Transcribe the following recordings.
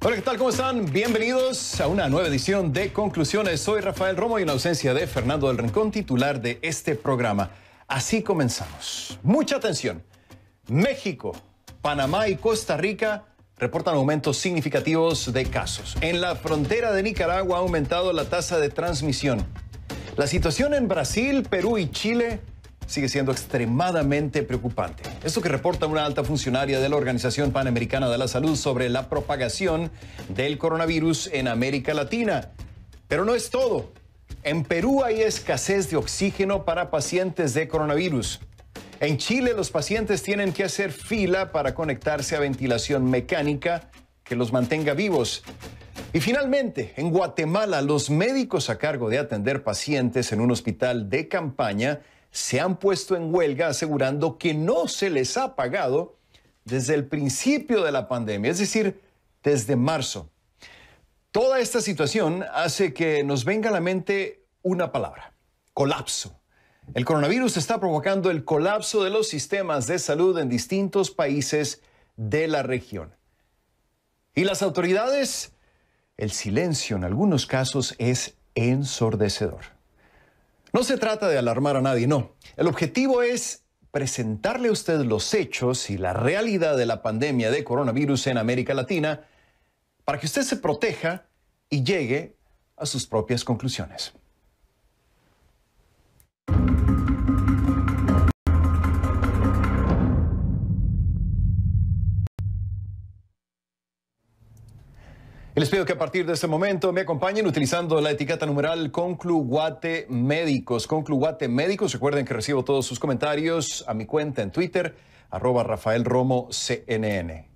Hola, ¿qué tal? ¿Cómo están? Bienvenidos a una nueva edición de Conclusiones. Soy Rafael Romo y en ausencia de Fernando del Rincón, titular de este programa. Así comenzamos. Mucha atención. México, Panamá y Costa Rica reportan aumentos significativos de casos. En la frontera de Nicaragua ha aumentado la tasa de transmisión. La situación en Brasil, Perú y Chile sigue siendo extremadamente preocupante. Esto que reporta una alta funcionaria de la Organización Panamericana de la Salud sobre la propagación del coronavirus en América Latina. Pero no es todo. En Perú hay escasez de oxígeno para pacientes de coronavirus. En Chile los pacientes tienen que hacer fila para conectarse a ventilación mecánica que los mantenga vivos. Y finalmente, en Guatemala, los médicos a cargo de atender pacientes en un hospital de campaña se han puesto en huelga asegurando que no se les ha pagado desde el principio de la pandemia, es decir, desde marzo. Toda esta situación hace que nos venga a la mente una palabra: colapso. El coronavirus está provocando el colapso de los sistemas de salud en distintos países de la región. Y las autoridades, el silencio en algunos casos es ensordecedor. No se trata de alarmar a nadie, no. El objetivo es presentarle a usted los hechos y la realidad de la pandemia de coronavirus en América Latina para que usted se proteja y llegue a sus propias conclusiones. Les pido que a partir de este momento me acompañen utilizando la etiqueta numeral Concluguate Médicos. Concluguate Médicos, recuerden que recibo todos sus comentarios a mi cuenta en Twitter, @RafaelRomoCNN.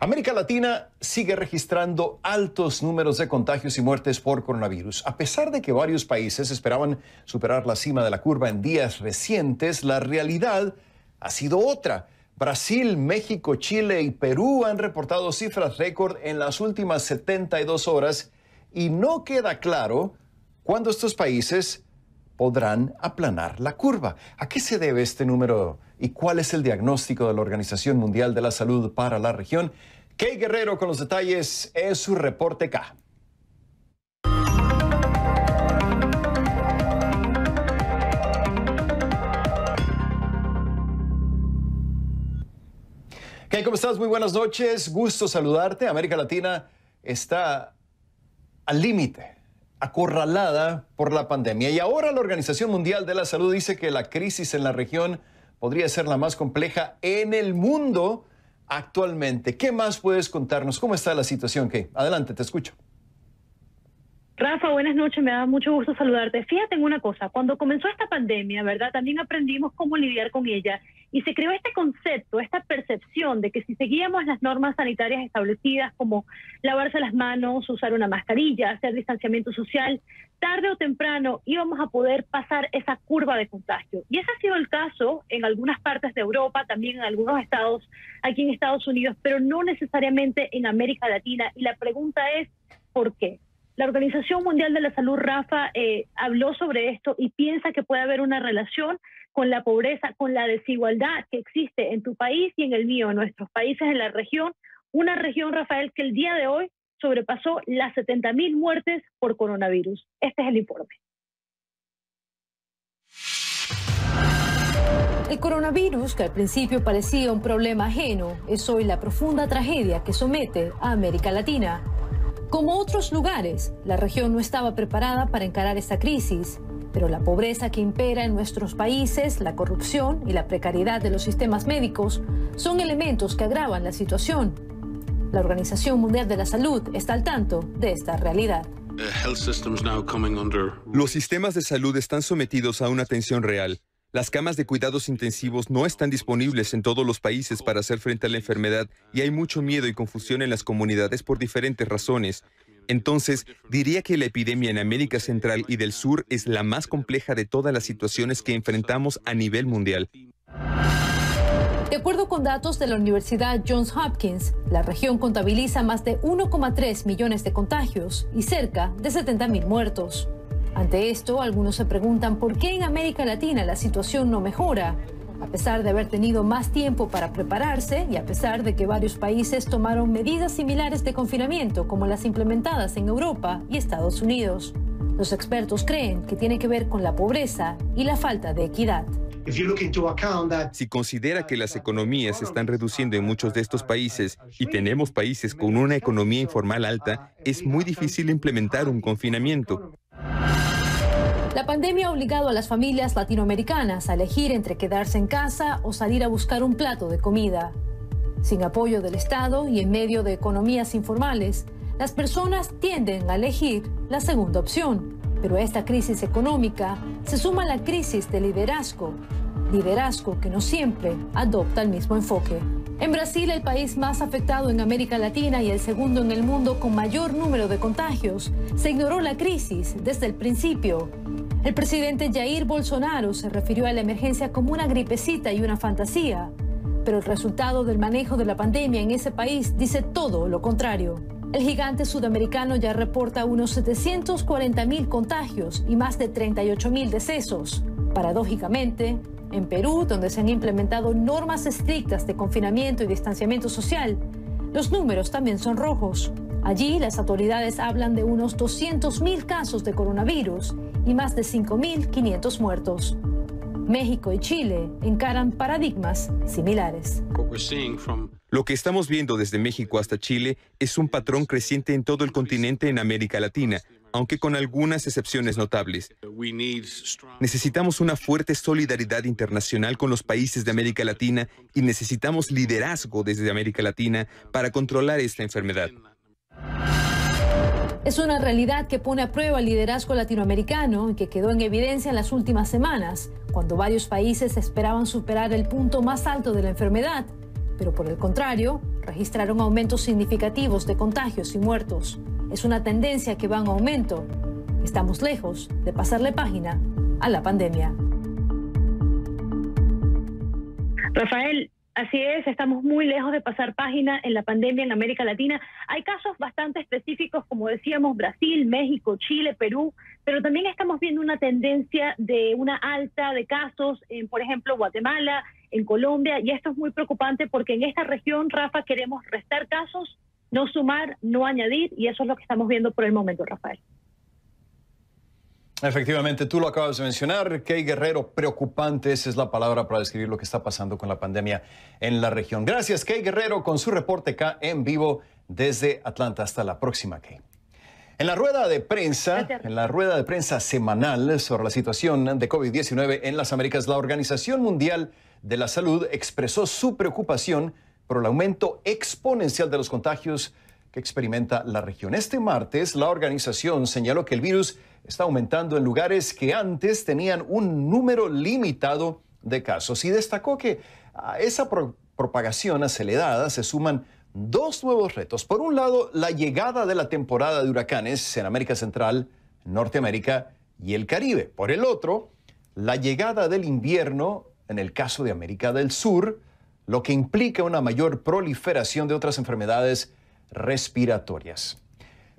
América Latina sigue registrando altos números de contagios y muertes por coronavirus. A pesar de que varios países esperaban superar la cima de la curva en días recientes, la realidad ha sido otra. Brasil, México, Chile y Perú han reportado cifras récord en las últimas 72 horas y no queda claro cuándo estos países podrán aplanar la curva. ¿A qué se debe este número y cuál es el diagnóstico de la Organización Mundial de la Salud para la región? Kay Guerrero con los detalles en su reporte K. Kay, ¿cómo estás? Muy buenas noches. Gusto saludarte. América Latina está al límite, acorralada por la pandemia. Y ahora la Organización Mundial de la Salud dice que la crisis en la región podría ser la más compleja en el mundo actualmente. ¿Qué más puedes contarnos? ¿Cómo está la situación, Kay? Adelante, te escucho. Rafa, buenas noches, me da mucho gusto saludarte. Fíjate en una cosa, cuando comenzó esta pandemia, ¿verdad? También aprendimos cómo lidiar con ella y se creó este concepto, esta percepción de que si seguíamos las normas sanitarias establecidas como lavarse las manos, usar una mascarilla, hacer distanciamiento social, tarde o temprano íbamos a poder pasar esa curva de contagio. Y ese ha sido el caso en algunas partes de Europa, también en algunos estados aquí en Estados Unidos, pero no necesariamente en América Latina. Y la pregunta es, ¿por qué? La Organización Mundial de la Salud, Rafa, habló sobre esto y piensa que puede haber una relación con la pobreza, con la desigualdad que existe en tu país y en el mío, en nuestros países en la región. Una región, Rafael, que el día de hoy sobrepasó las 70.000 muertes por coronavirus. Este es el informe. El coronavirus, que al principio parecía un problema ajeno, es hoy la profunda tragedia que somete a América Latina. Como otros lugares, la región no estaba preparada para encarar esta crisis, pero la pobreza que impera en nuestros países, la corrupción y la precariedad de los sistemas médicos son elementos que agravan la situación. La Organización Mundial de la Salud está al tanto de esta realidad. Los sistemas de salud están sometidos a una tensión real. Las camas de cuidados intensivos no están disponibles en todos los países para hacer frente a la enfermedad y hay mucho miedo y confusión en las comunidades por diferentes razones. Entonces, diría que la epidemia en América Central y del Sur es la más compleja de todas las situaciones que enfrentamos a nivel mundial. De acuerdo con datos de la Universidad Johns Hopkins, la región contabiliza más de 1,3 millones de contagios y cerca de 70.000 muertos. Ante esto, algunos se preguntan por qué en América Latina la situación no mejora. A pesar de haber tenido más tiempo para prepararse y a pesar de que varios países tomaron medidas similares de confinamiento como las implementadas en Europa y Estados Unidos, los expertos creen que tiene que ver con la pobreza y la falta de equidad. Si considera que las economías se están reduciendo en muchos de estos países y tenemos países con una economía informal alta, es muy difícil implementar un confinamiento. La pandemia ha obligado a las familias latinoamericanas a elegir entre quedarse en casa o salir a buscar un plato de comida. Sin apoyo del Estado y en medio de economías informales, las personas tienden a elegir la segunda opción. Pero a esta crisis económica se suma la crisis de liderazgo que no siempre adopta el mismo enfoque. En Brasil, el país más afectado en América Latina y el segundo en el mundo con mayor número de contagios, se ignoró la crisis desde el principio. El presidente Jair Bolsonaro se refirió a la emergencia como una gripecita y una fantasía, pero el resultado del manejo de la pandemia en ese país dice todo lo contrario. El gigante sudamericano ya reporta unos 740.000 contagios y más de 38.000 decesos. Paradójicamente, en Perú, donde se han implementado normas estrictas de confinamiento y distanciamiento social, los números también son rojos. Allí, las autoridades hablan de unos 200.000 casos de coronavirus y más de 5.500 muertos. México y Chile encaran paradigmas similares. Lo que estamos viendo desde México hasta Chile es un patrón creciente en todo el continente en América Latina, aunque con algunas excepciones notables. Necesitamos una fuerte solidaridad internacional con los países de América Latina y necesitamos liderazgo desde América Latina para controlar esta enfermedad. Es una realidad que pone a prueba el liderazgo latinoamericano y que quedó en evidencia en las últimas semanas, cuando varios países esperaban superar el punto más alto de la enfermedad, pero por el contrario, registraron aumentos significativos de contagios y muertos. Es una tendencia que va en aumento. Estamos lejos de pasarle página a la pandemia. Rafael, así es, estamos muy lejos de pasar página en la pandemia en América Latina. Hay casos bastante específicos, como decíamos, Brasil, México, Chile, Perú, pero también estamos viendo una tendencia de una alta de casos en, por ejemplo, Guatemala, en Colombia, y esto es muy preocupante porque en esta región, Rafa, queremos restar casos, no sumar, no añadir, y eso es lo que estamos viendo por el momento, Rafael. Efectivamente, tú lo acabas de mencionar, Kay Guerrero, preocupante, esa es la palabra para describir lo que está pasando con la pandemia en la región. Gracias, Kay Guerrero, con su reporte acá en vivo desde Atlanta. Hasta la próxima, Kay. En la rueda de prensa semanal sobre la situación de COVID-19 en las Américas, la Organización Mundial de la Salud expresó su preocupación por el aumento exponencial de los contagios que experimenta la región. Este martes, la organización señaló que el virus está aumentando en lugares que antes tenían un número limitado de casos y destacó que a esa propagación acelerada se suman dos nuevos retos. Por un lado, la llegada de la temporada de huracanes en América Central, Norteamérica y el Caribe. Por el otro, la llegada del invierno en el caso de América del Sur, lo que implica una mayor proliferación de otras enfermedades respiratorias.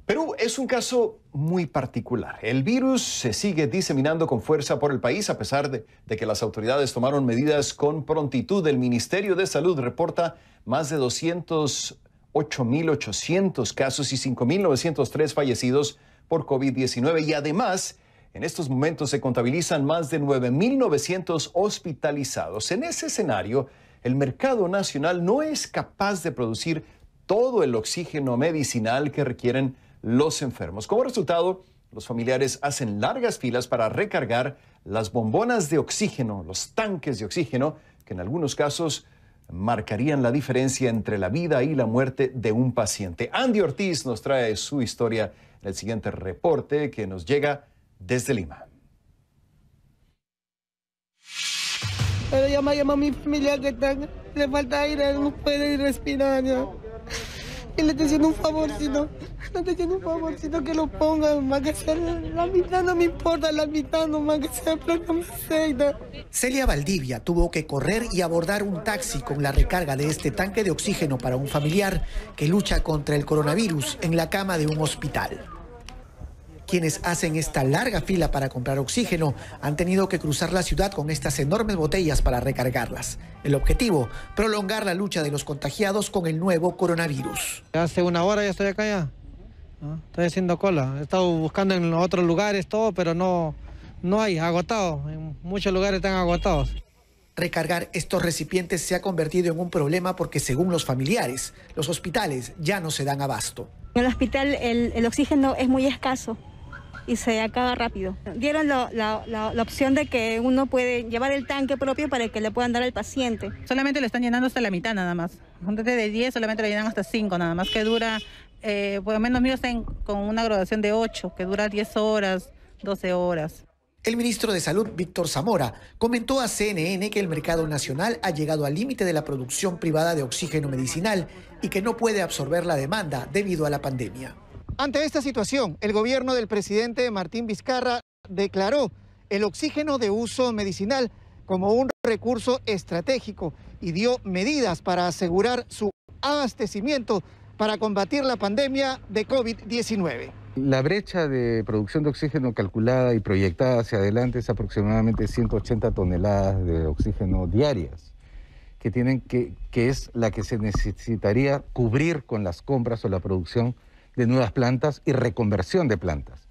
Perú es un caso muy particular. El virus se sigue diseminando con fuerza por el país a pesar de que las autoridades tomaron medidas con prontitud. El Ministerio de Salud reporta más de 208.800 casos y 5.903 fallecidos por COVID-19 y además en estos momentos se contabilizan más de 9.900 hospitalizados. En ese escenario, el mercado nacional no es capaz de producir todo el oxígeno medicinal que requieren los enfermos. Como resultado, los familiares hacen largas filas para recargar las bombonas de oxígeno, los tanques de oxígeno, que en algunos casos marcarían la diferencia entre la vida y la muerte de un paciente. Andy Ortiz nos trae su historia en el siguiente reporte que nos llega desde Lima. Pero llama a mi familia que le falta aire, no puede respirar ya. Y le estoy haciendo un favorcito, que lo pongan, más que sea la mitad, no me importa, la mitad nomás que sea, pero no me acepta. Celia Valdivia tuvo que correr y abordar un taxi con la recarga de este tanque de oxígeno para un familiar que lucha contra el coronavirus en la cama de un hospital. Quienes hacen esta larga fila para comprar oxígeno han tenido que cruzar la ciudad con estas enormes botellas para recargarlas. El objetivo, prolongar la lucha de los contagiados con el nuevo coronavirus. Hace una hora ya estoy acá ya. Estoy haciendo cola. He estado buscando en otros lugares todo, pero no hay, agotado. En muchos lugares están agotados. Recargar estos recipientes se ha convertido en un problema porque, según los familiares, los hospitales ya no se dan abasto. En el hospital el oxígeno es muy escaso y se acaba rápido. Dieron la opción de que uno puede llevar el tanque propio para que le puedan dar al paciente. Solamente lo están llenando hasta la mitad nada más. Antes de 10 solamente lo llenan hasta 5 nada más, que dura, por lo menos míos están con una graduación de 8, que dura 10 horas, 12 horas. El ministro de Salud, Víctor Zamora, comentó a CNN que el mercado nacional ha llegado al límite de la producción privada de oxígeno medicinal y que no puede absorber la demanda debido a la pandemia. Ante esta situación, el gobierno del presidente Martín Vizcarra declaró el oxígeno de uso medicinal como un recurso estratégico y dio medidas para asegurar su abastecimiento para combatir la pandemia de COVID-19. La brecha de producción de oxígeno calculada y proyectada hacia adelante es aproximadamente 180 toneladas de oxígeno diarias, que es la que se necesitaría cubrir con las compras o la producción de nuevas plantas y reconversión de plantas.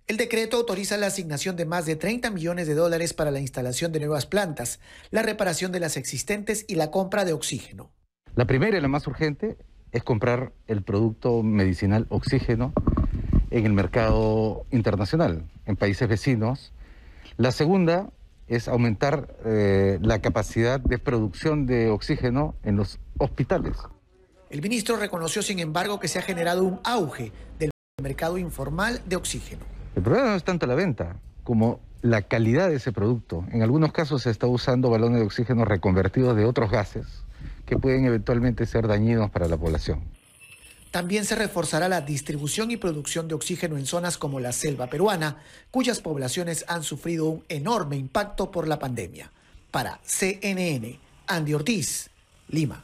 El decreto autoriza la asignación de más de $30 millones para la instalación de nuevas plantas, la reparación de las existentes y la compra de oxígeno. La primera y la más urgente es comprar el producto medicinal oxígeno en el mercado internacional, en países vecinos. La segunda es aumentar la capacidad de producción de oxígeno en los hospitales. El ministro reconoció, sin embargo, que se ha generado un auge del mercado informal de oxígeno. El problema no es tanto la venta como la calidad de ese producto. En algunos casos se está usando balones de oxígeno reconvertidos de otros gases que pueden eventualmente ser dañinos para la población. También se reforzará la distribución y producción de oxígeno en zonas como la selva peruana, cuyas poblaciones han sufrido un enorme impacto por la pandemia. Para CNN, Andy Ortiz, Lima.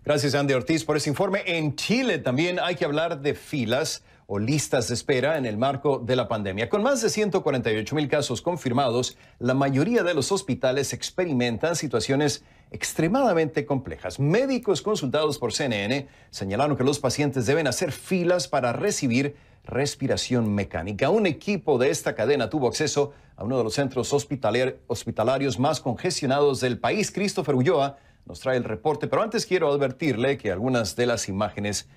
Gracias, Andy Ortiz, por ese informe. En Chile también hay que hablar de filas o listas de espera en el marco de la pandemia. Con más de 148,000 casos confirmados, la mayoría de los hospitales experimentan situaciones extremadamente complejas. Médicos consultados por CNN señalaron que los pacientes deben hacer filas para recibir respiración mecánica. Un equipo de esta cadena tuvo acceso a uno de los centros hospitalarios más congestionados del país. Christopher Ulloa nos trae el reporte, pero antes quiero advertirle que algunas de las imágenes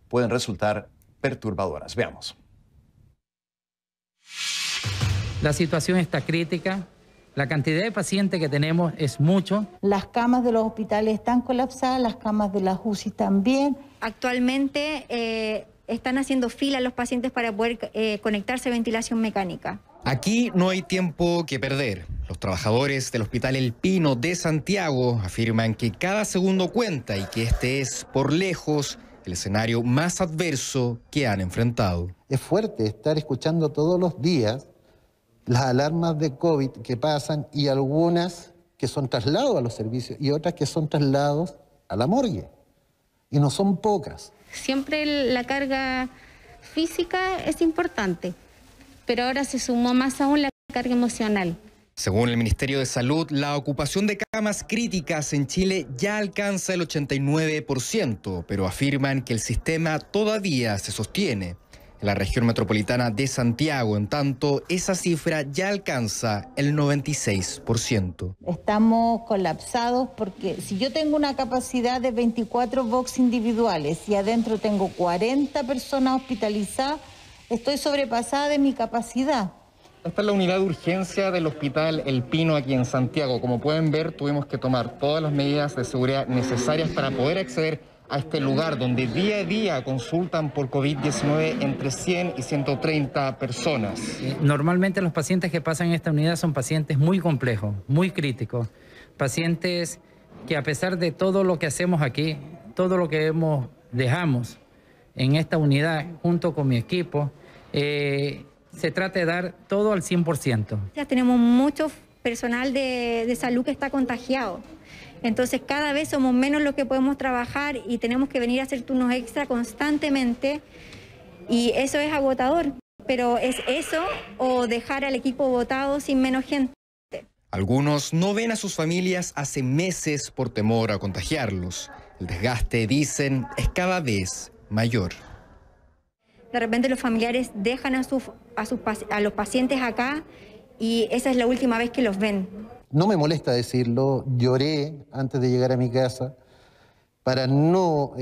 pueden resultar perturbadoras. Veamos. La situación está crítica. La cantidad de pacientes que tenemos es mucho. Las camas de los hospitales están colapsadas, las camas de las UCI también. Actualmente están haciendo fila los pacientes para poder conectarse a ventilación mecánica. Aquí no hay tiempo que perder. Los trabajadores del Hospital El Pino de Santiago afirman que cada segundo cuenta y que este es, por lejos, el escenario más adverso que han enfrentado. Es fuerte estar escuchando todos los días las alarmas de COVID que pasan y algunas que son traslados a los servicios y otras que son traslados a la morgue. Y no son pocas. Siempre la carga física es importante, pero ahora se sumó más aún la carga emocional. Según el Ministerio de Salud, la ocupación de camas críticas en Chile ya alcanza el 89%, pero afirman que el sistema todavía se sostiene. En la región metropolitana de Santiago, en tanto, esa cifra ya alcanza el 96%. Estamos colapsados porque si yo tengo una capacidad de 24 box individuales y adentro tengo 40 personas hospitalizadas, estoy sobrepasada de mi capacidad. Esta es la unidad de urgencia del Hospital El Pino aquí en Santiago. Como pueden ver, tuvimos que tomar todas las medidas de seguridad necesarias para poder acceder a este lugar donde día a día consultan por COVID-19 entre 100 y 130 personas. Normalmente los pacientes que pasan en esta unidad son pacientes muy complejos, muy críticos. Pacientes que a pesar de todo lo que hacemos aquí, todo lo que dejamos en esta unidad junto con mi equipo, se trata de dar todo al 100%. Ya tenemos mucho personal de salud que está contagiado. Entonces cada vez somos menos los que podemos trabajar y tenemos que venir a hacer turnos extra constantemente Y eso es agotador, pero es eso o dejar al equipo botado sin menos gente. Algunos no ven a sus familias hace meses por temor a contagiarlos. El desgaste, dicen, es cada vez mayor. De repente los familiares dejan a los pacientes acá y esa es la última vez que los ven. No me molesta decirlo, lloré antes de llegar a mi casa para no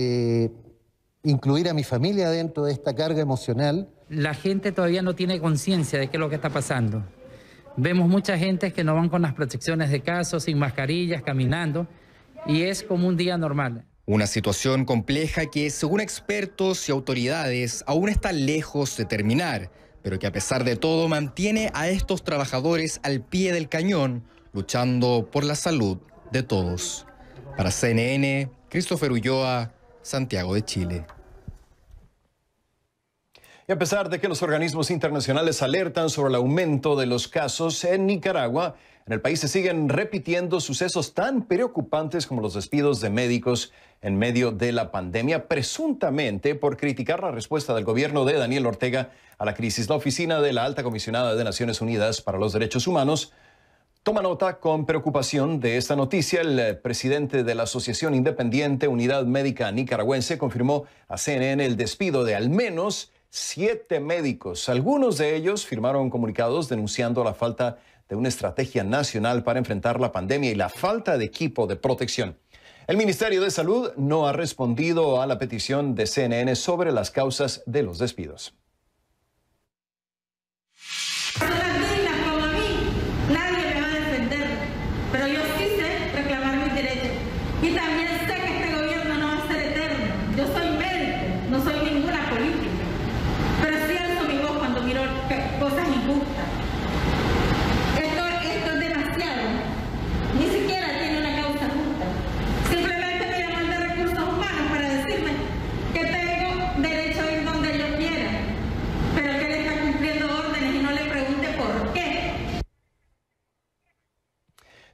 incluir a mi familia dentro de esta carga emocional. La gente todavía no tiene conciencia de qué es lo que está pasando. Vemos mucha gente que no van con las protecciones de caso, sin mascarillas, caminando, y es como un día normal. Una situación compleja que, según expertos y autoridades, aún está lejos de terminar, pero que a pesar de todo mantiene a estos trabajadores al pie del cañón, luchando por la salud de todos. Para CNN, Christopher Ulloa, Santiago de Chile. Y a pesar de que los organismos internacionales alertan sobre el aumento de los casos en Nicaragua, en el país se siguen repitiendo sucesos tan preocupantes como los despidos de médicos en medio de la pandemia, presuntamente por criticar la respuesta del gobierno de Daniel Ortega a la crisis. La oficina de la Alta Comisionada de Naciones Unidas para los Derechos Humanos toma nota con preocupación de esta noticia. El presidente de la Asociación Independiente Unidad Médica Nicaragüense confirmó a CNN el despido de al menos 7 médicos. Algunos de ellos firmaron comunicados denunciando la falta de una estrategia nacional para enfrentar la pandemia y la falta de equipo de protección. El Ministerio de Salud no ha respondido a la petición de CNN sobre las causas de los despidos.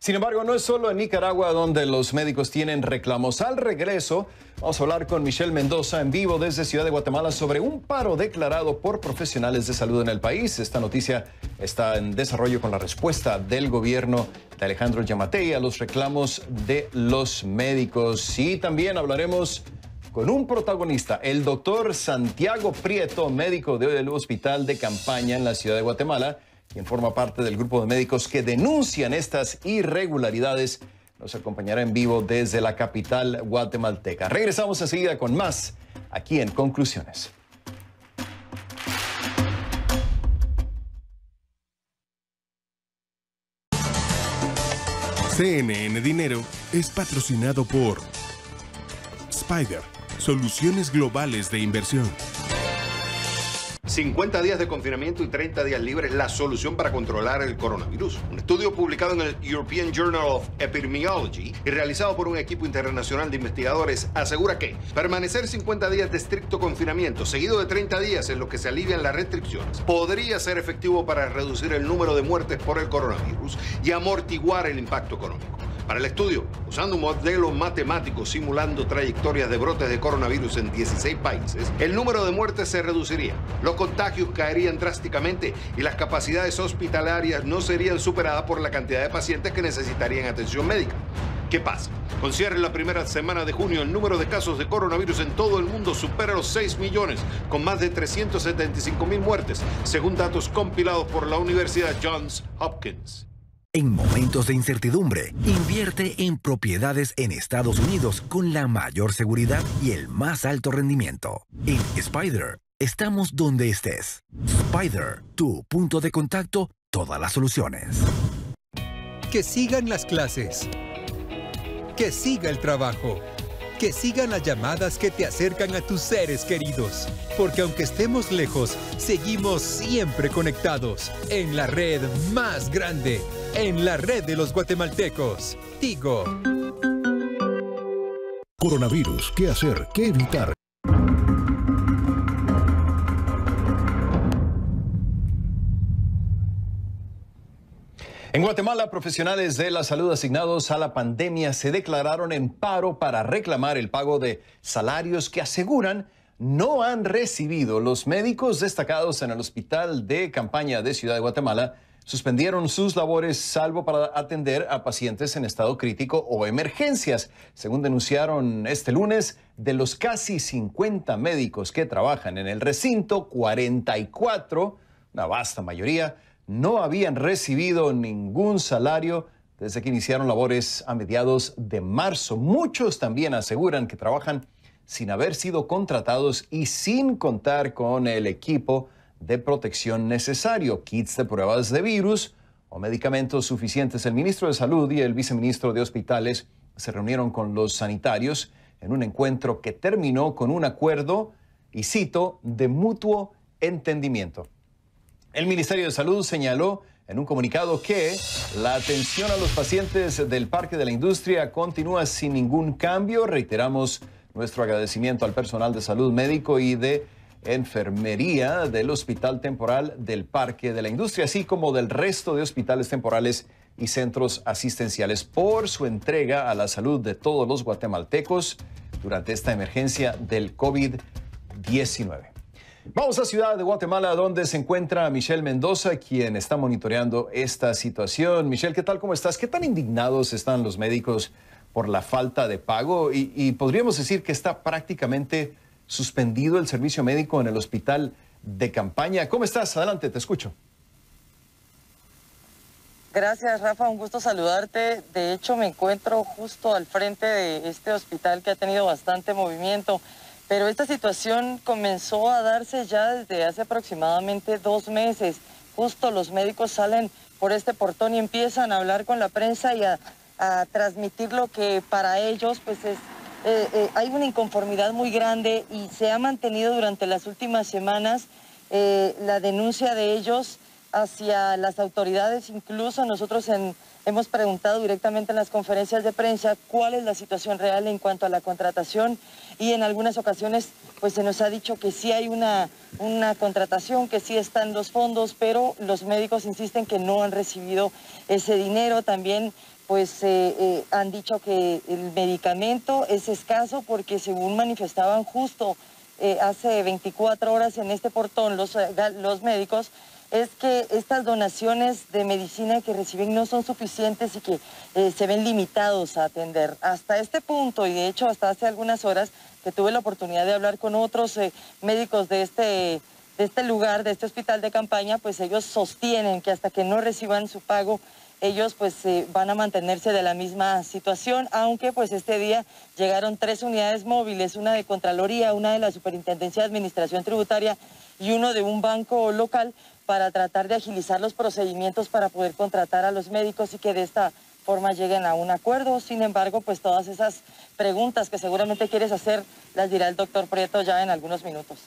Sin embargo, no es solo en Nicaragua donde los médicos tienen reclamos. Al regreso, vamos a hablar con Michelle Mendoza en vivo desde Ciudad de Guatemala sobre un paro declarado por profesionales de salud en el país. Esta noticia está en desarrollo con la respuesta del gobierno de Alejandro Yamatei a los reclamos de los médicos. Y también hablaremos con un protagonista, el doctor Santiago Prieto, médico del Hospital de Campaña en la Ciudad de Guatemala, quien forma parte del grupo de médicos que denuncian estas irregularidades. Nos acompañará en vivo desde la capital guatemalteca. Regresamos enseguida con más aquí en Conclusiones. CNN Dinero es patrocinado por Spider, soluciones globales de inversión. 50 días de confinamiento y 30 días libres, la solución para controlar el coronavirus. Un estudio publicado en el European Journal of Epidemiology y realizado por un equipo internacional de investigadores asegura que permanecer 50 días de estricto confinamiento, seguido de 30 días en los que se alivian las restricciones, podría ser efectivo para reducir el número de muertes por el coronavirus y amortiguar el impacto económico. Para el estudio, usando un modelo matemático simulando trayectorias de brotes de coronavirus en 16 países, el número de muertes se reduciría, los contagios caerían drásticamente y las capacidades hospitalarias no serían superadas por la cantidad de pacientes que necesitarían atención médica. ¿Qué pasa? Con cierre en la primera semana de junio, el número de casos de coronavirus en todo el mundo supera los 6 millones, con más de 375,000 muertes, según datos compilados por la Universidad Johns Hopkins. En momentos de incertidumbre, invierte en propiedades en Estados Unidos con la mayor seguridad y el más alto rendimiento. En Spider, estamos donde estés. Spider, tu punto de contacto, todas las soluciones. Que sigan las clases. Que siga el trabajo. Que sigan las llamadas que te acercan a tus seres queridos. Porque aunque estemos lejos, seguimos siempre conectados en la red más grande, en la red de los guatemaltecos. Tigo. Coronavirus, ¿qué hacer? ¿Qué evitar? En Guatemala, profesionales de la salud asignados a la pandemia se declararon en paro para reclamar el pago de salarios que aseguran no han recibido. Los médicos destacados en el Hospital de Campaña de Ciudad de Guatemala suspendieron sus labores salvo para atender a pacientes en estado crítico o emergencias. Según denunciaron este lunes, de los casi 50 médicos que trabajan en el recinto, 44, una vasta mayoría, no habían recibido ningún salario desde que iniciaron labores a mediados de marzo. Muchos también aseguran que trabajan sin haber sido contratados y sin contar con el equipo de protección necesario, kits de pruebas de virus o medicamentos suficientes. El ministro de Salud y el viceministro de Hospitales se reunieron con los sanitarios en un encuentro que terminó con un acuerdo, y cito, de mutuo entendimiento. El Ministerio de Salud señaló en un comunicado que la atención a los pacientes del Parque de la Industria continúa sin ningún cambio. Reiteramos nuestro agradecimiento al personal de salud médico y de enfermería del Hospital Temporal del Parque de la Industria, así como del resto de hospitales temporales y centros asistenciales por su entrega a la salud de todos los guatemaltecos durante esta emergencia del COVID-19. Vamos a Ciudad de Guatemala, donde se encuentra Michelle Mendoza, quien está monitoreando esta situación. Michelle, ¿qué tal? ¿Cómo estás? ¿Qué tan indignados están los médicos por la falta de pago? Y podríamos decir que está prácticamente suspendido el servicio médico en el Hospital de Campaña. ¿Cómo estás? Adelante, te escucho. Gracias, Rafa. Un gusto saludarte. De hecho, me encuentro justo al frente de este hospital que ha tenido bastante movimiento. Pero esta situación comenzó a darse ya desde hace aproximadamente 2 meses. Justo los médicos salen por este portón y empiezan a hablar con la prensa y a transmitir lo que para ellos pues es hay una inconformidad muy grande, y se ha mantenido durante las últimas semanas la denuncia de ellos hacia las autoridades. Incluso nosotros hemos preguntado directamente en las conferencias de prensa cuál es la situación real en cuanto a la contratación, y en algunas ocasiones pues se nos ha dicho que sí hay una contratación, que sí están los fondos, pero los médicos insisten que no han recibido ese dinero. También pues han dicho que el medicamento es escaso porque, según manifestaban justo hace 24 horas en este portón los médicos, es que estas donaciones de medicina que reciben no son suficientes y que se ven limitados a atender. Hasta este punto, y de hecho hasta hace algunas horas que tuve la oportunidad de hablar con otros médicos de este lugar, de este hospital de campaña, pues ellos sostienen que hasta que no reciban su pago, ellos pues van a mantenerse de la misma situación, aunque pues este día llegaron 3 unidades móviles, una de Contraloría, una de la Superintendencia de Administración Tributaria y uno de un banco local, para tratar de agilizar los procedimientos para poder contratar a los médicos y que de esta forma lleguen a un acuerdo. Sin embargo, pues todas esas preguntas que seguramente quieres hacer las dirá el doctor Prieto ya en algunos minutos.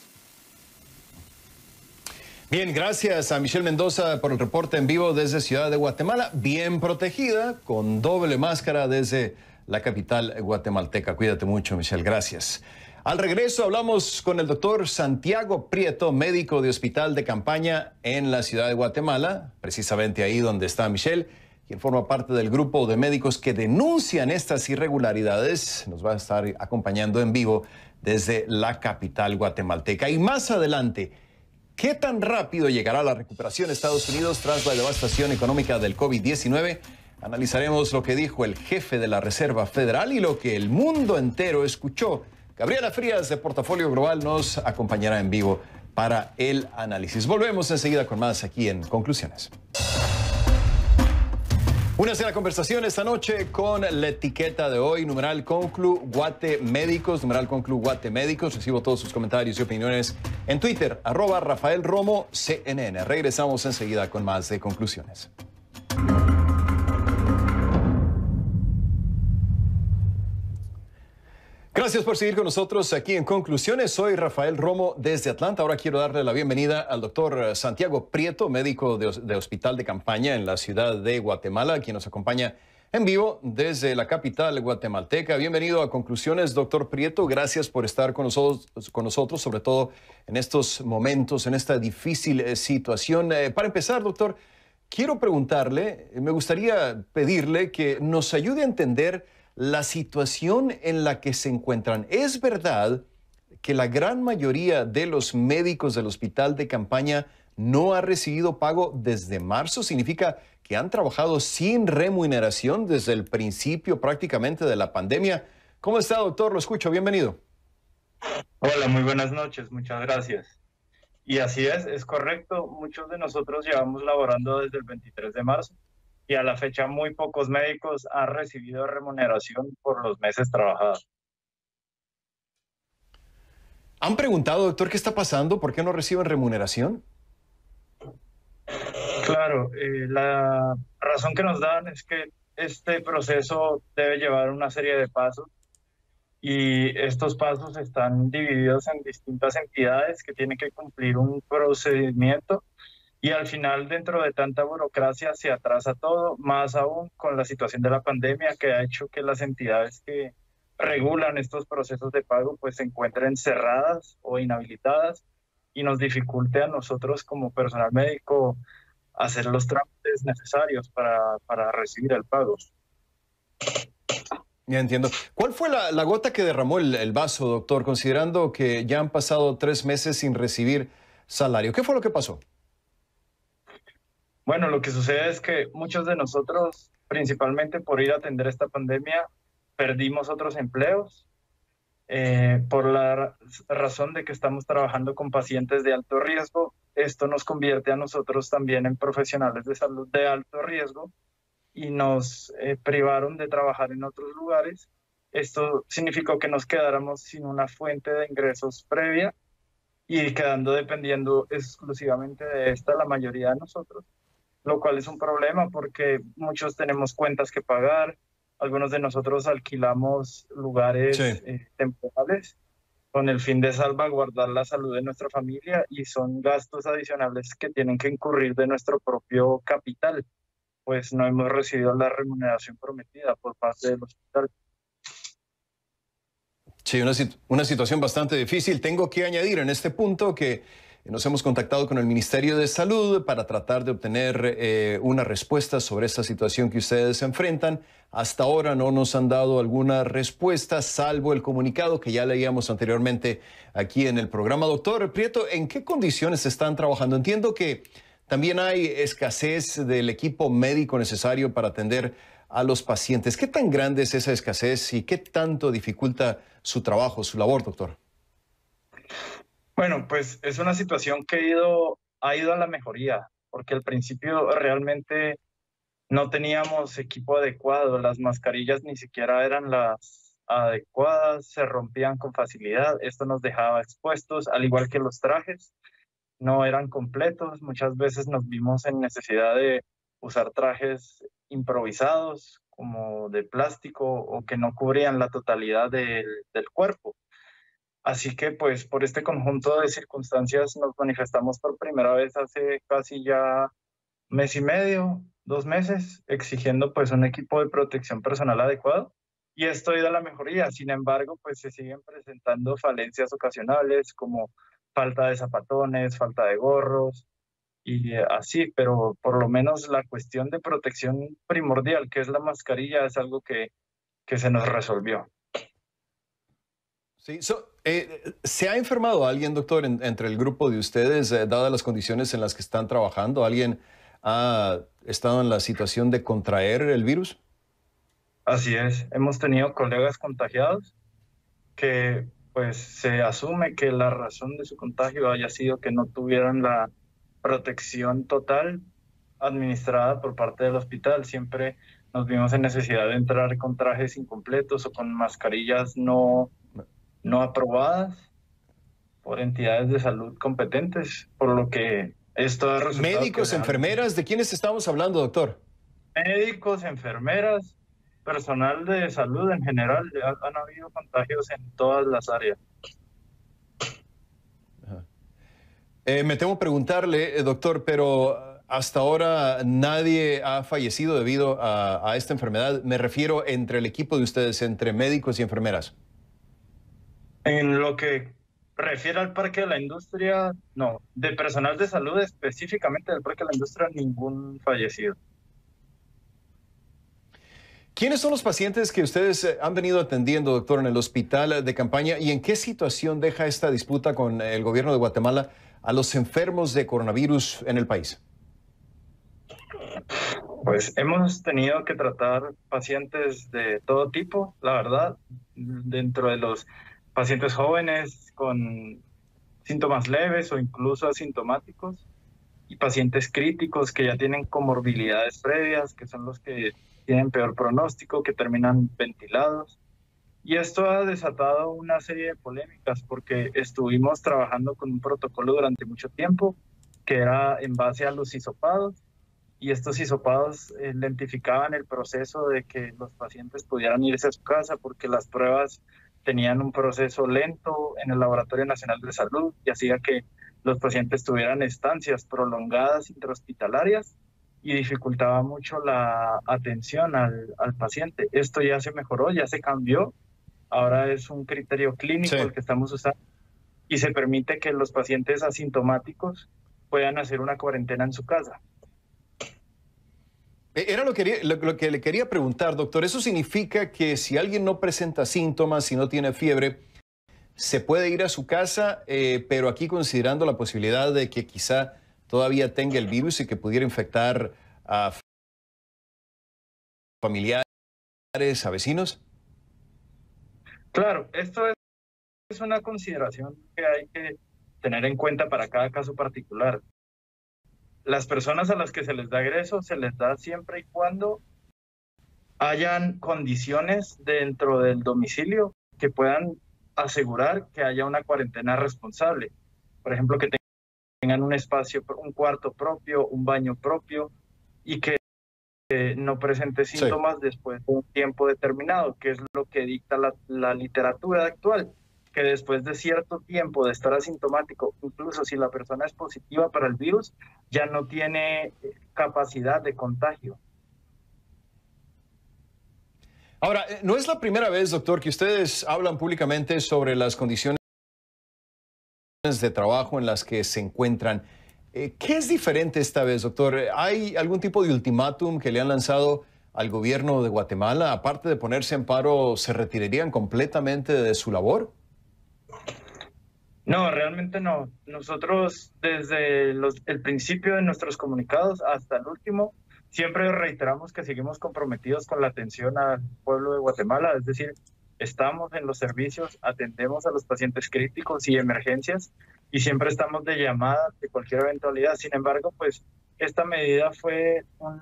Bien, gracias a Michelle Mendoza por el reporte en vivo desde Ciudad de Guatemala, bien protegida, con doble máscara desde la capital guatemalteca. Cuídate mucho, Michelle, gracias. Al regreso hablamos con el doctor Santiago Prieto, médico de Hospital de Campaña en la Ciudad de Guatemala, precisamente ahí donde está Michelle, quien forma parte del grupo de médicos que denuncian estas irregularidades. Nos va a estar acompañando en vivo desde la capital guatemalteca. Y más adelante, ¿qué tan rápido llegará la recuperación de Estados Unidos tras la devastación económica del COVID-19? Analizaremos lo que dijo el jefe de la Reserva Federal y lo que el mundo entero escuchó. Gabriela Frías, de Portafolio Global, nos acompañará en vivo para el análisis. Volvemos enseguida con más aquí en Conclusiones. Únase a la conversación esta noche con la etiqueta de hoy, numeral Conclu Guate Médicos, numeral Conclu Guate Médicos. Recibo todos sus comentarios y opiniones en Twitter, @RafaelRomoCNN. Regresamos enseguida con más de Conclusiones. Gracias por seguir con nosotros aquí en Conclusiones. Soy Rafael Romo desde Atlanta. Ahora quiero darle la bienvenida al doctor Santiago Prieto, médico de Hospital de Campaña en la Ciudad de Guatemala, quien nos acompaña en vivo desde la capital guatemalteca. Bienvenido a Conclusiones, doctor Prieto. Gracias por estar con nosotros, sobre todo en estos momentos, en esta difícil situación. Para empezar, doctor, quiero preguntarle, me gustaría pedirle que nos ayude a entender la situación en la que se encuentran. ¿Es verdad que la gran mayoría de los médicos del hospital de campaña no ha recibido pago desde marzo. Significa que han trabajado sin remuneración desde el principio prácticamente de la pandemia. ¿Cómo está, doctor? Lo escucho. Bienvenido. Hola, muy buenas noches. Muchas gracias. Y así es correcto. Muchos de nosotros llevamos laborando desde el 23 de marzo y a la fecha muy pocos médicos han recibido remuneración por los meses trabajados. ¿Han preguntado, doctor, qué está pasando? ¿Por qué no reciben remuneración? Claro, la razón que nos dan es que este proceso debe llevar una serie de pasos y estos pasos están divididos en distintas entidades que tienen que cumplir un procedimiento y al final, dentro de tanta burocracia, se atrasa todo, más aún con la situación de la pandemia que ha hecho que las entidades que regulan estos procesos de pago pues se encuentren cerradas o inhabilitadas y nos dificulte a nosotros como personal médico hacer los trámites necesarios para recibir el pago. Ya entiendo. ¿Cuál fue la gota que derramó el vaso, doctor, considerando que ya han pasado 3 meses sin recibir salario? ¿Qué fue lo que pasó? Bueno, lo que sucede es que muchos de nosotros, principalmente por ir a atender esta pandemia, perdimos otros empleos por la razón de que estamos trabajando con pacientes de alto riesgo. Esto nos convierte a nosotros también en profesionales de salud de alto riesgo y nos privaron de trabajar en otros lugares. Esto significó que nos quedáramos sin una fuente de ingresos previa y quedando dependiendo exclusivamente de esta la mayoría de nosotros, lo cual es un problema porque muchos tenemos cuentas que pagar, algunos de nosotros alquilamos lugares temporales con el fin de salvaguardar la salud de nuestra familia y son gastos adicionales que tienen que incurrir de nuestro propio capital, pues no hemos recibido la remuneración prometida por parte del hospital. Sí, una situación bastante difícil. Tengo que añadir en este punto que nos hemos contactado con el Ministerio de Salud para tratar de obtener una respuesta sobre esta situación que ustedes enfrentan. Hasta ahora no nos han dado alguna respuesta, salvo el comunicado que ya leíamos anteriormente aquí en el programa. Doctor Prieto, ¿en qué condiciones están trabajando? Entiendo que también hay escasez del equipo médico necesario para atender a los pacientes. ¿Qué tan grande es esa escasez y qué tanto dificulta su trabajo, su labor, doctor? Bueno, pues es una situación que ha ido a la mejoría, porque al principio realmente no teníamos equipo adecuado, las mascarillas ni siquiera eran las adecuadas, se rompían con facilidad, esto nos dejaba expuestos, al igual que los trajes, no eran completos, muchas veces nos vimos en necesidad de usar trajes improvisados, como de plástico, o que no cubrían la totalidad del cuerpo. Así que pues por este conjunto de circunstancias nos manifestamos por primera vez hace casi ya 1 mes y medio, 2 meses, exigiendo pues un equipo de protección personal adecuado y esto ha ido a la mejoría. Sin embargo, pues se siguen presentando falencias ocasionales como falta de zapatones, falta de gorros y así, pero por lo menos la cuestión de protección primordial, que es la mascarilla, es algo que se nos resolvió. Sí, ¿se ha enfermado alguien, doctor, entre el grupo de ustedes, dadas las condiciones en las que están trabajando? ¿Alguien ha estado en la situación de contraer el virus? Así es, hemos tenido colegas contagiados que pues se asume que la razón de su contagio haya sido que no tuvieran la protección total administrada por parte del hospital. Siempre nos vimos en necesidad de entrar con trajes incompletos o con mascarillas no aprobadas por entidades de salud competentes, por lo que esto ha resultado... ¿Médicos, enfermeras? ¿De quiénes estamos hablando, doctor? Médicos, enfermeras, personal de salud en general. Han habido contagios en todas las áreas. Me temo preguntarle, doctor, pero hasta ahora nadie ha fallecido debido a esta enfermedad. Me refiero entre el equipo de ustedes, entre médicos y enfermeras. En lo que refiere al Parque de la Industria, no. De personal de salud, específicamente del Parque de la Industria, ningún fallecido. ¿Quiénes son los pacientes que ustedes han venido atendiendo, doctor, en el hospital de campaña y en qué situación deja esta disputa con el gobierno de Guatemala a los enfermos de coronavirus en el país? Pues hemos tenido que tratar pacientes de todo tipo, la verdad, dentro de los pacientes jóvenes con síntomas leves o incluso asintomáticos, y pacientes críticos que ya tienen comorbilidades previas, que son los que tienen peor pronóstico, que terminan ventilados. Y esto ha desatado una serie de polémicas porque estuvimos trabajando con un protocolo durante mucho tiempo que era en base a los hisopados, y estos hisopados lentificaban el proceso de que los pacientes pudieran irse a su casa porque las pruebas tenían un proceso lento en el Laboratorio Nacional de Salud y hacía que los pacientes tuvieran estancias prolongadas intrahospitalarias y dificultaba mucho la atención al paciente. Esto ya se mejoró, ya se cambió. Ahora es un criterio clínico el que estamos usando y se permite que los pacientes asintomáticos puedan hacer una cuarentena en su casa. Era lo que le quería preguntar, doctor. ¿Eso significa que si alguien no presenta síntomas, si no tiene fiebre, se puede ir a su casa, pero aquí considerando la posibilidad de que quizá todavía tenga el virus y que pudiera infectar a familiares, a vecinos? Claro, esto es una consideración que hay que tener en cuenta para cada caso particular. Las personas a las que se les da egreso se les da siempre y cuando hayan condiciones dentro del domicilio que puedan asegurar que haya una cuarentena responsable. Por ejemplo, que tengan un espacio, un cuarto propio, un baño propio y que no presente síntomas después de un tiempo determinado, que es lo que dicta la literatura actual, que después de cierto tiempo de estar asintomático, incluso si la persona es positiva para el virus, ya no tiene capacidad de contagio. Ahora, no es la primera vez, doctor, que ustedes hablan públicamente sobre las condiciones de trabajo en las que se encuentran. ¿Qué es diferente esta vez, doctor? ¿Hay algún tipo de ultimátum que le han lanzado al gobierno de Guatemala? Aparte de ponerse en paro, ¿se retirarían completamente de su labor? No, realmente no. Nosotros desde el principio de nuestros comunicados hasta el último, siempre reiteramos que seguimos comprometidos con la atención al pueblo de Guatemala, es decir, estamos en los servicios, atendemos a los pacientes críticos y emergencias y siempre estamos de llamada de cualquier eventualidad. Sin embargo, pues esta medida fue un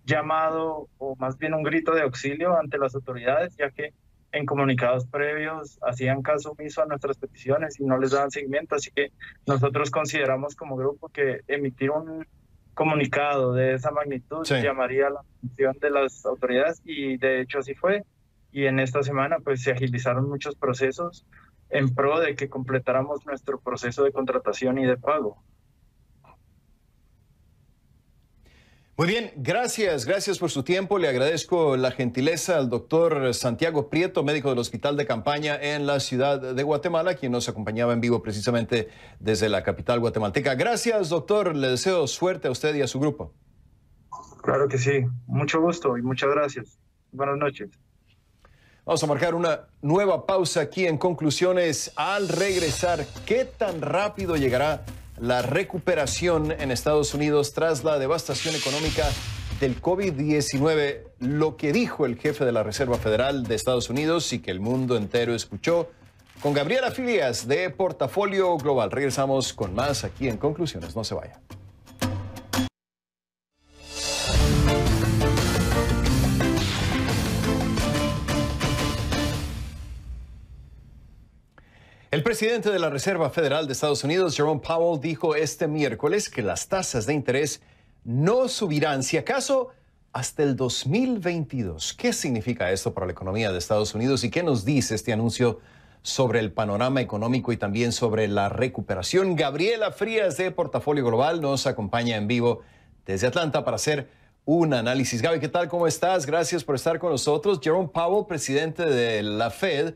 llamado o más bien un grito de auxilio ante las autoridades, ya que en comunicados previos hacían caso omiso a nuestras peticiones y no les daban seguimiento, así que nosotros consideramos como grupo que emitir un comunicado de esa magnitud llamaría la atención de las autoridades y de hecho así fue. Y en esta semana pues se agilizaron muchos procesos en pro de que completáramos nuestro proceso de contratación y de pago. Muy bien, gracias por su tiempo. Le agradezco la gentileza al doctor Santiago Prieto, médico del Hospital de Campaña en la ciudad de Guatemala, quien nos acompañaba en vivo precisamente desde la capital guatemalteca. Gracias, doctor. Le deseo suerte a usted y a su grupo. Claro que sí. Mucho gusto y muchas gracias. Buenas noches. Vamos a marcar una nueva pausa aquí en Conclusiones. Al regresar, ¿qué tan rápido llegará la recuperación en Estados Unidos tras la devastación económica del COVID-19? Lo que dijo el jefe de la Reserva Federal de Estados Unidos y que el mundo entero escuchó, con Gabriela Frías de Portafolio Global. Regresamos con más aquí en Conclusiones. No se vaya. El presidente de la Reserva Federal de Estados Unidos, Jerome Powell, dijo este miércoles que las tasas de interés no subirán, si acaso, hasta el 2022. ¿Qué significa esto para la economía de Estados Unidos y qué nos dice este anuncio sobre el panorama económico y también sobre la recuperación? Gabriela Frías de Portafolio Global nos acompaña en vivo desde Atlanta para hacer un análisis. Gaby, ¿qué tal? ¿Cómo estás? Gracias por estar con nosotros. Jerome Powell, presidente de la Fed,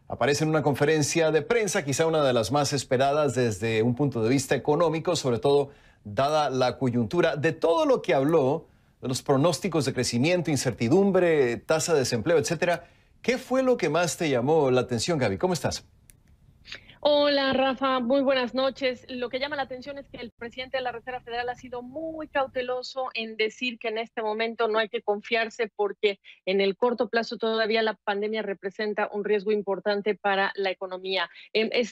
aparece en una conferencia de prensa, quizá una de las más esperadas desde un punto de vista económico, sobre todo dada la coyuntura. De todo lo que habló los pronósticos de crecimiento, incertidumbre, tasa de desempleo, etcétera. ¿Qué fue lo que más te llamó la atención, Gaby? ¿Cómo estás? Hola, Rafa, muy buenas noches. Lo que llama la atención es que el presidente de la Reserva Federal ha sido muy cauteloso en decir que en este momento no hay que confiarse porque en el corto plazo todavía la pandemia representa un riesgo importante para la economía.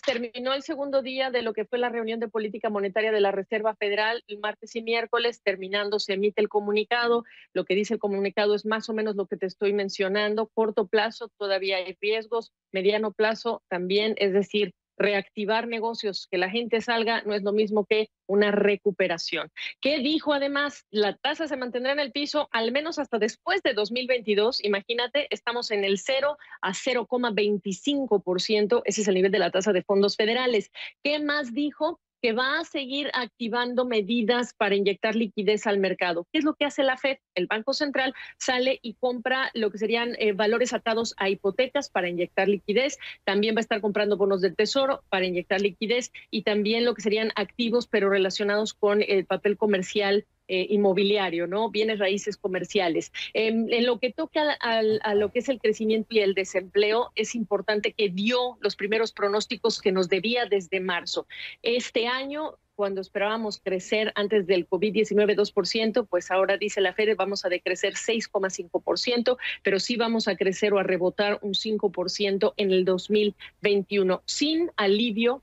Terminó el segundo día de lo que fue la reunión de política monetaria de la Reserva Federal el martes y miércoles. Terminando, se emite el comunicado. Lo que dice el comunicado es más o menos lo que te estoy mencionando. Corto plazo todavía hay riesgos, mediano plazo también, es decir, reactivar negocios, que la gente salga, no es lo mismo que una recuperación. ¿Qué dijo además? La tasa se mantendrá en el piso al menos hasta después de 2022. Imagínate, estamos en el 0 a 0,25%. Ese es el nivel de la tasa de fondos federales. ¿Qué más dijo? Que va a seguir activando medidas para inyectar liquidez al mercado. ¿Qué es lo que hace la Fed? El Banco Central sale y compra lo que serían valores atados a hipotecas para inyectar liquidez. También va a estar comprando bonos del Tesoro para inyectar liquidez y también lo que serían activos, pero relacionados con el papel comercial inmobiliario, ¿no? Bienes raíces comerciales. En lo que toca a lo que es el crecimiento y el desempleo, es importante que dio los primeros pronósticos que nos debía desde marzo. Este año, cuando esperábamos crecer antes del COVID-19 2%, pues ahora dice la Fed vamos a decrecer 6,5%, pero sí vamos a crecer o a rebotar un 5% en el 2021. Sin alivio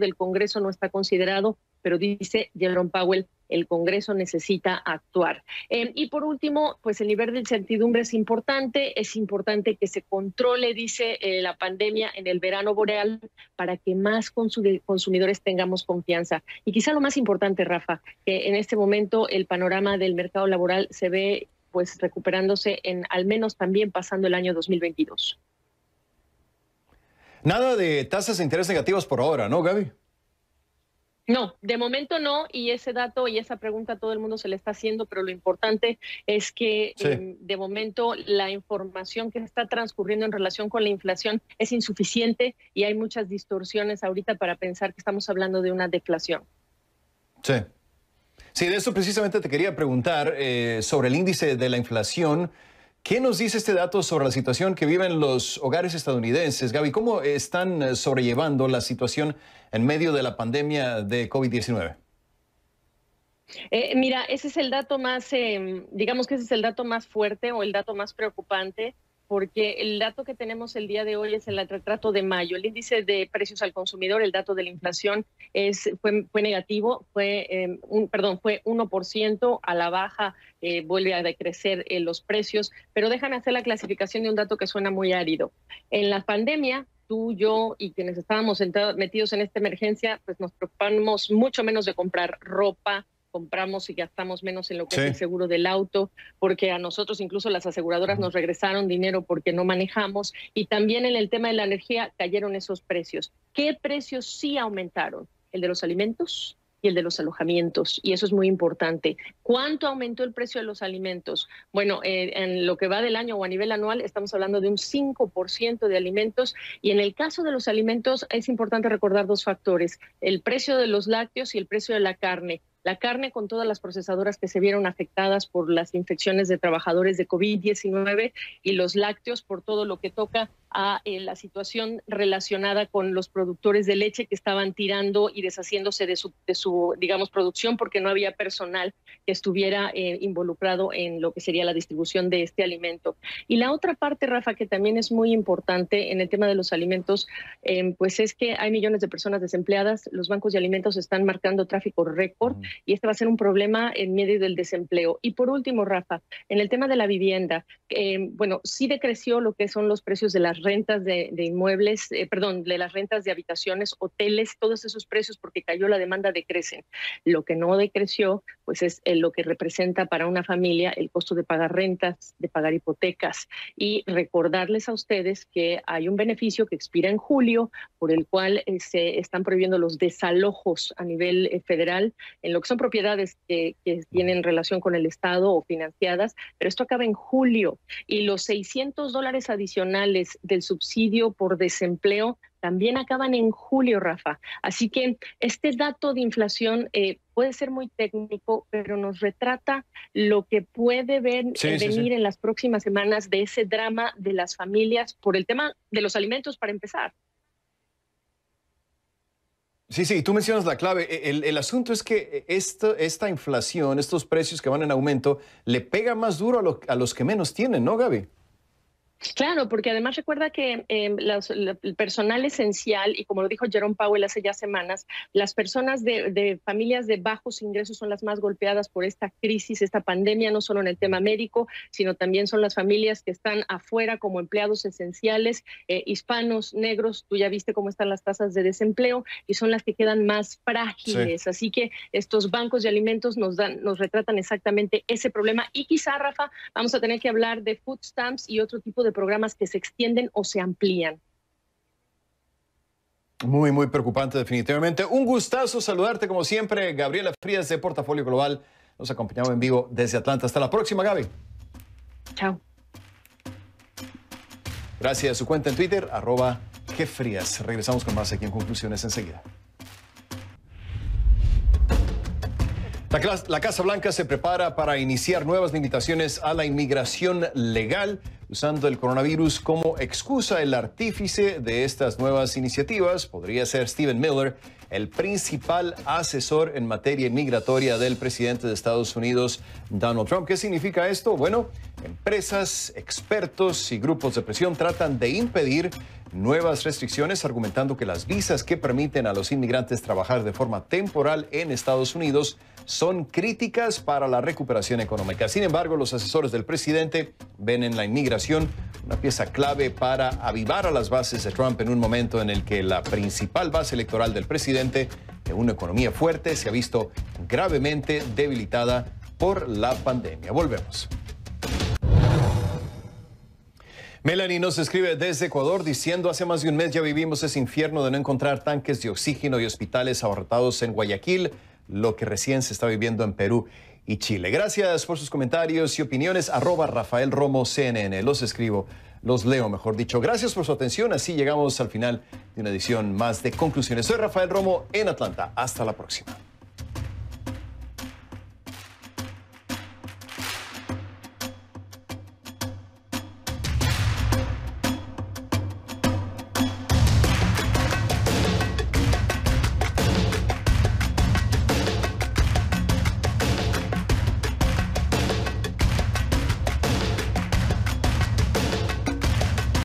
del Congreso no está considerado, pero dice Jerome Powell, el Congreso necesita actuar. Y por último, pues el nivel de incertidumbre es importante que se controle, dice, la pandemia en el verano boreal para que más consumidores tengamos confianza. Y quizá lo más importante, Rafa, que en este momento el panorama del mercado laboral se ve pues recuperándose al menos también pasando el año 2022. Nada de tasas de interés negativas por ahora, ¿no, Gaby? No, de momento no, y ese dato y esa pregunta a todo el mundo se le está haciendo, pero lo importante es que de momento la información que está transcurriendo en relación con la inflación es insuficiente y hay muchas distorsiones ahorita para pensar que estamos hablando de una deflación. Sí. Sí, de eso precisamente te quería preguntar sobre el índice de la inflación. ¿Qué nos dice este dato sobre la situación que viven los hogares estadounidenses? Gaby, ¿cómo están sobrellevando la situación en medio de la pandemia de COVID-19? Mira, ese es el dato más, digamos que ese es el dato más fuerte o el dato más preocupante, porque el dato que tenemos el día de hoy es el retrato de mayo. El índice de precios al consumidor, el dato de la inflación, fue negativo, fue 1% a la baja, vuelve a decrecer los precios, pero déjame hacer la clasificación de un dato que suena muy árido. En la pandemia, tú, yo y quienes estábamos metidos en esta emergencia, pues nos preocupamos mucho menos de comprar ropa, compramos y gastamos menos en lo que es el seguro del auto, porque a nosotros incluso las aseguradoras nos regresaron dinero porque no manejamos, y también en el tema de la energía cayeron esos precios. ¿Qué precios sí aumentaron? El de los alimentos y el de los alojamientos, y eso es muy importante. ¿Cuánto aumentó el precio de los alimentos? Bueno, en lo que va del año o a nivel anual estamos hablando de un 5% de alimentos, y en el caso de los alimentos es importante recordar dos factores: el precio de los lácteos y el precio de la carne. La carne con todas las procesadoras que se vieron afectadas por las infecciones de trabajadores de COVID-19 y los lácteos por todo lo que toca a la situación relacionada con los productores de leche que estaban tirando y deshaciéndose de su digamos, producción porque no había personal que estuviera involucrado en lo que sería la distribución de este alimento. Y la otra parte, Rafa, que también es muy importante en el tema de los alimentos, pues es que hay millones de personas desempleadas, los bancos de alimentos están marcando tráfico récord y este va a ser un problema en medio del desempleo. Y por último, Rafa, en el tema de la vivienda, bueno, sí decreció lo que son los precios de las rentas de inmuebles, de las rentas de habitaciones, hoteles, todos esos precios porque cayó la demanda, decrecen. Lo que no decreció, pues es lo que representa para una familia el costo de pagar rentas, de pagar hipotecas. Y recordarles a ustedes que hay un beneficio que expira en julio, por el cual se están prohibiendo los desalojos a nivel federal en lo que son propiedades que tienen relación con el Estado o financiadas, pero esto acaba en julio, y los $600 adicionales del subsidio por desempleo también acaban en julio, Rafa. Así que este dato de inflación puede ser muy técnico, pero nos retrata lo que puede venir en las próximas semanas de ese drama de las familias por el tema de los alimentos, para empezar. Sí, tú mencionas la clave. El asunto es que esta inflación, estos precios que van en aumento, le pega más duro a los que menos tienen, ¿no, Gaby? Claro, porque además recuerda que el personal esencial, y como lo dijo Jerome Powell hace ya semanas, las personas de familias de bajos ingresos son las más golpeadas por esta crisis, esta pandemia, no solo en el tema médico, sino también son las familias que están afuera como empleados esenciales, hispanos, negros. Tú ya viste cómo están las tasas de desempleo y son las que quedan más frágiles. Sí. Así que estos bancos de alimentos nos retratan exactamente ese problema. Y quizá, Rafa, vamos a tener que hablar de food stamps y otro tipo de programas que se extienden o se amplían. Muy, muy preocupante definitivamente. Un gustazo saludarte como siempre. Gabriela Frías de Portafolio Global nos acompañaba en vivo desde Atlanta. Hasta la próxima, Gaby. Chao. Gracias. Su cuenta en Twitter, @gfrías. Regresamos con más aquí en Conclusiones enseguida. La Casa Blanca se prepara para iniciar nuevas limitaciones a la inmigración legal, usando el coronavirus como excusa. El artífice de estas nuevas iniciativas podría ser Stephen Miller, el principal asesor en materia inmigratoria del presidente de Estados Unidos, Donald Trump. ¿Qué significa esto? Bueno, empresas, expertos y grupos de presión tratan de impedir nuevas restricciones, argumentando que las visas que permiten a los inmigrantes trabajar de forma temporal en Estados Unidos son críticas para la recuperación económica. Sin embargo, los asesores del presidente ven en la inmigración una pieza clave para avivar a las bases de Trump en un momento en el que la principal base electoral del presidente, de una economía fuerte, se ha visto gravemente debilitada por la pandemia. Volvemos. Melanie nos escribe desde Ecuador diciendo: hace más de un mes ya vivimos ese infierno de no encontrar tanques de oxígeno y hospitales abarrotados en Guayaquil, lo que recién se está viviendo en Perú y Chile. Gracias por sus comentarios y opiniones. @Rafael Romo CNN. Los escribo, los leo, mejor dicho. Gracias por su atención. Así llegamos al final de una edición más de Conclusiones. Soy Rafael Romo en Atlanta. Hasta la próxima.